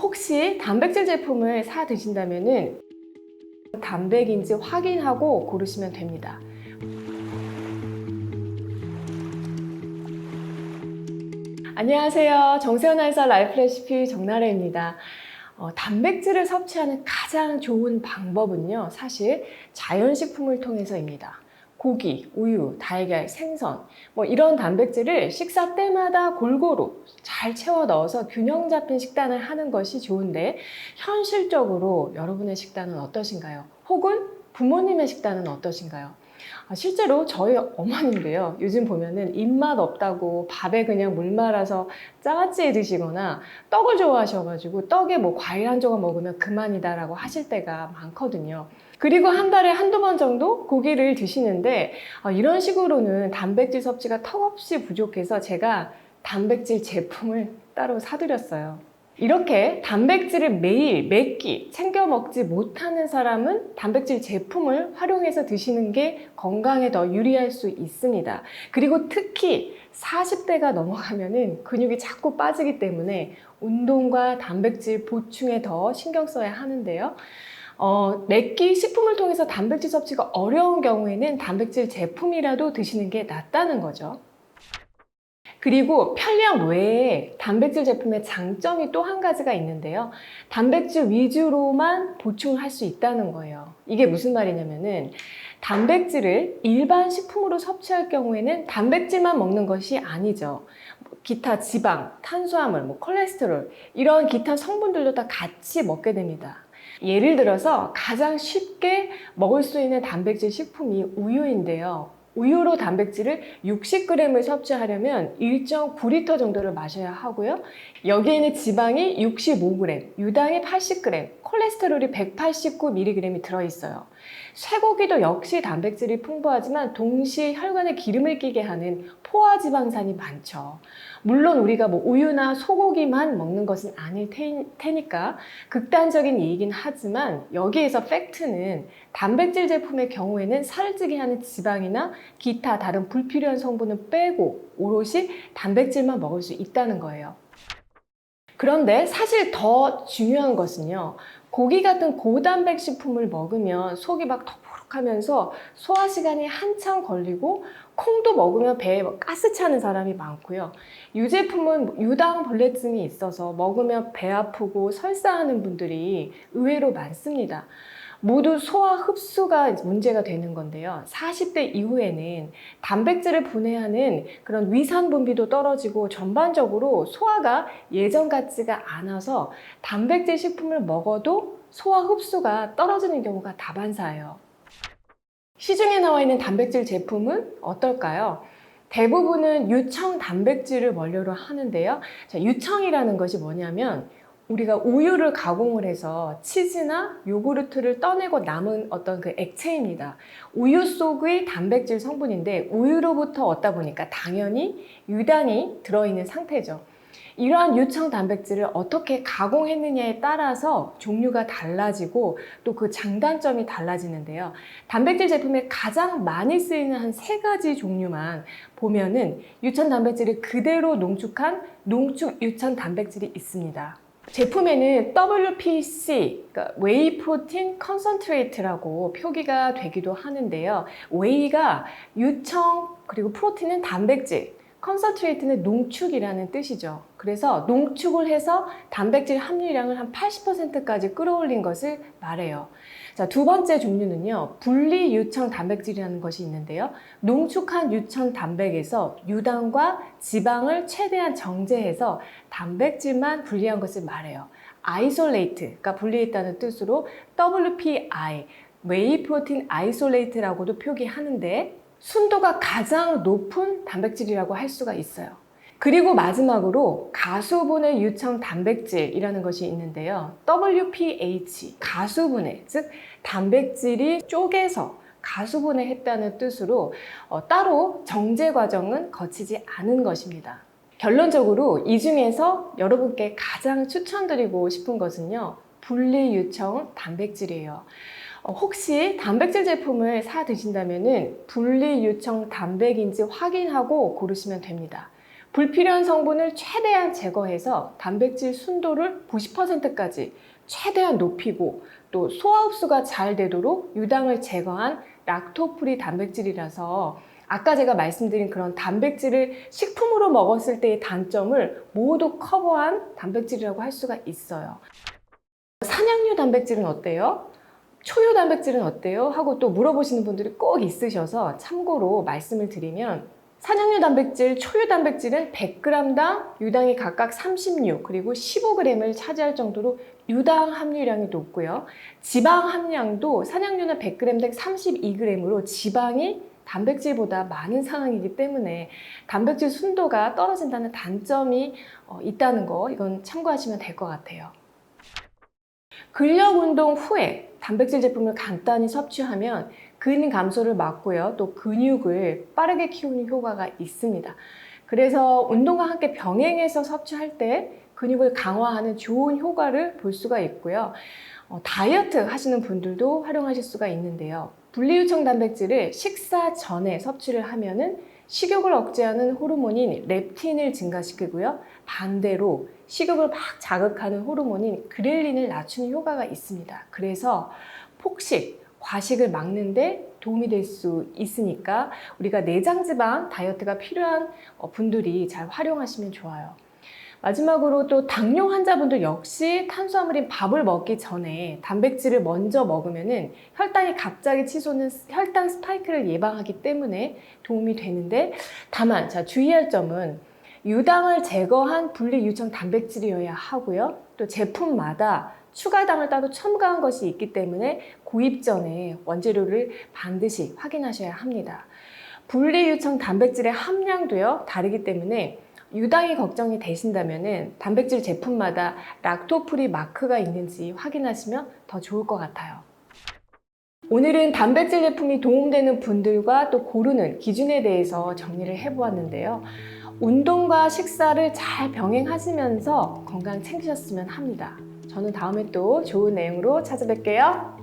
혹시 단백질 제품을 사 드신다면은 단백인지 확인하고 고르시면 됩니다. 안녕하세요. 정세현 한의사 라이프 레시피 정나래입니다. 단백질을 섭취하는 가장 좋은 방법은요, 사실 자연식품을 통해서입니다. 고기, 우유, 달걀, 생선, 이런 단백질을 식사 때마다 골고루 잘 채워 넣어서 균형 잡힌 식단을 하는 것이 좋은데, 현실적으로 여러분의 식단은 어떠신가요? 혹은 부모님의 식단은 어떠신가요? 실제로 저희 어머님도요, 요즘 보면은 입맛 없다고 밥에 그냥 물 말아서 짜찌 드시거나 떡을 좋아하셔가지고 떡에 과일 한 조각 먹으면 그만이다라고 하실 때가 많거든요. 그리고 한 달에 한두 번 정도 고기를 드시는데, 이런 식으로는 단백질 섭취가 턱없이 부족해서 제가 단백질 제품을 따로 사드렸어요. 이렇게 단백질을 매일 몇 끼 챙겨 먹지 못하는 사람은 단백질 제품을 활용해서 드시는 게 건강에 더 유리할 수 있습니다. 그리고 특히 40대가 넘어가면은 근육이 자꾸 빠지기 때문에 운동과 단백질 보충에 더 신경 써야 하는데요. 몇 끼 식품을 통해서 단백질 섭취가 어려운 경우에는 단백질 제품이라도 드시는 게 낫다는 거죠. 그리고 편리함 외에 단백질 제품의 장점이 또 한 가지가 있는데요. 단백질 위주로만 보충을 할 수 있다는 거예요. 이게 무슨 말이냐면은 단백질을 일반 식품으로 섭취할 경우에는 단백질만 먹는 것이 아니죠. 기타 지방, 탄수화물, 콜레스테롤 이런 기타 성분들도 다 같이 먹게 됩니다. 예를 들어서 가장 쉽게 먹을 수 있는 단백질 식품이 우유인데요. 우유로 단백질을 60g을 섭취하려면 1.9L 정도를 마셔야 하고요. 여기에는 지방이 65g, 유당이 80g, 콜레스테롤이 189mg이 들어있어요. 쇠고기도 역시 단백질이 풍부하지만 동시에 혈관에 기름을 끼게 하는 포화지방산이 많죠. 물론 우리가 우유나 소고기만 먹는 것은 아닐 테니까 극단적인 얘기긴 하지만, 여기에서 팩트는 단백질 제품의 경우에는 살을 찌게 하는 지방이나 기타 다른 불필요한 성분은 빼고 오롯이 단백질만 먹을 수 있다는 거예요. 그런데 사실 더 중요한 것은요, 고기 같은 고단백 식품을 먹으면 속이 더부룩하면서 소화 시간이 한참 걸리고, 콩도 먹으면 배에 가스 차는 사람이 많고요. 유제품은 유당불내증이 있어서 먹으면 배 아프고 설사하는 분들이 의외로 많습니다. 모두 소화 흡수가 문제가 되는 건데요. 40대 이후에는 단백질을 분해하는 그런 위산 분비도 떨어지고 전반적으로 소화가 예전 같지가 않아서 단백질 식품을 먹어도 소화 흡수가 떨어지는 경우가 다반사예요. 시중에 나와 있는 단백질 제품은 어떨까요? 대부분은 유청 단백질을 원료로 하는데요. 유청이라는 것이 뭐냐면 우리가 우유를 가공을 해서 치즈나 요구르트를 떠내고 남은 어떤 그 액체입니다. 우유 속의 단백질 성분인데 우유로부터 얻다 보니까 당연히 유당이 들어있는 상태죠. 이러한 유청 단백질을 어떻게 가공했느냐에 따라서 종류가 달라지고 또 그 장단점이 달라지는데요. 단백질 제품에 가장 많이 쓰이는 한 3가지 종류만 보면은 유천 단백질을 그대로 농축한 농축 유천 단백질이 있습니다. 제품에는 WPC, 그러니까 웨이 프로틴 컨센트레이트라고 표기가 되기도 하는데요. 웨이가 유청, 그리고 프로틴은 단백질, 컨센트레이트는 농축이라는 뜻이죠. 그래서 농축을 해서 단백질 함유량을 한 80%까지 끌어올린 것을 말해요. 자, 두 번째 종류는요, 분리 유청 단백질이라는 것이 있는데요. 농축한 유청 단백에서 유당과 지방을 최대한 정제해서 단백질만 분리한 것을 말해요. 아이솔레이트가 분리했다는 뜻으로 WPI, 웨이 프로틴 아이솔레이트라고도 표기하는데, 순도가 가장 높은 단백질이라고 할 수가 있어요. 그리고 마지막으로 가수분해 유청 단백질이라는 것이 있는데요. WPH, 가수분해, 즉 단백질이 쪼개서 가수분해했다는 뜻으로 따로 정제 과정은 거치지 않은 것입니다. 결론적으로 이 중에서 여러분께 가장 추천드리고 싶은 것은요, 분리유청 단백질이에요. 혹시 단백질 제품을 사 드신다면은 분리유청 단백인지 확인하고 고르시면 됩니다. 불필요한 성분을 최대한 제거해서 단백질 순도를 90%까지 최대한 높이고 또 소화 흡수가 잘 되도록 유당을 제거한 락토프리 단백질이라서 아까 제가 말씀드린 그런 단백질을 식품으로 먹었을 때의 단점을 모두 커버한 단백질이라고 할 수가 있어요. 산양류 단백질은 어때요? 초유 단백질은 어때요? 하고 또 물어보시는 분들이 꼭 있으셔서 참고로 말씀을 드리면 산양류 단백질, 초유 단백질은 100g당 유당이 각각 36 그리고 15g을 차지할 정도로 유당 함유량이 높고요. 지방 함량도 산양류는 100g당 32g으로 지방이 단백질보다 많은 상황이기 때문에 단백질 순도가 떨어진다는 단점이 있다는 거 이건 참고하시면 될 것 같아요. 근력 운동 후에 단백질 제품을 간단히 섭취하면 근육 감소를 막고요. 또 근육을 빠르게 키우는 효과가 있습니다. 그래서 운동과 함께 병행해서 섭취할 때 근육을 강화하는 좋은 효과를 볼 수가 있고요. 다이어트 하시는 분들도 활용하실 수가 있는데요. 분리유청 단백질을 식사 전에 섭취를 하면은 식욕을 억제하는 호르몬인 렙틴을 증가시키고요. 반대로 식욕을 막 자극하는 호르몬인 그렐린을 낮추는 효과가 있습니다. 그래서 폭식, 과식을 막는데 도움이 될 수 있으니까 우리가 내장지방 다이어트가 필요한 분들이 잘 활용하시면 좋아요. 마지막으로 또 당뇨 환자분들 역시 탄수화물인 밥을 먹기 전에 단백질을 먼저 먹으면은 혈당이 갑자기 치솟는 혈당 스파이크를 예방하기 때문에 도움이 되는데 다만 주의할 점은 유당을 제거한 분리유청 단백질이어야 하고요. 또 제품마다 추가당을 따로 첨가한 것이 있기 때문에 구입 전에 원재료를 반드시 확인하셔야 합니다. 분리유청 단백질의 함량도요 다르기 때문에 유당이 걱정이 되신다면 단백질 제품마다 락토프리 마크가 있는지 확인하시면 더 좋을 것 같아요. 오늘은 단백질 제품이 도움되는 분들과 또 고르는 기준에 대해서 정리를 해보았는데요. 운동과 식사를 잘 병행하시면서 건강 챙기셨으면 합니다. 저는 다음에 또 좋은 내용으로 찾아뵐게요.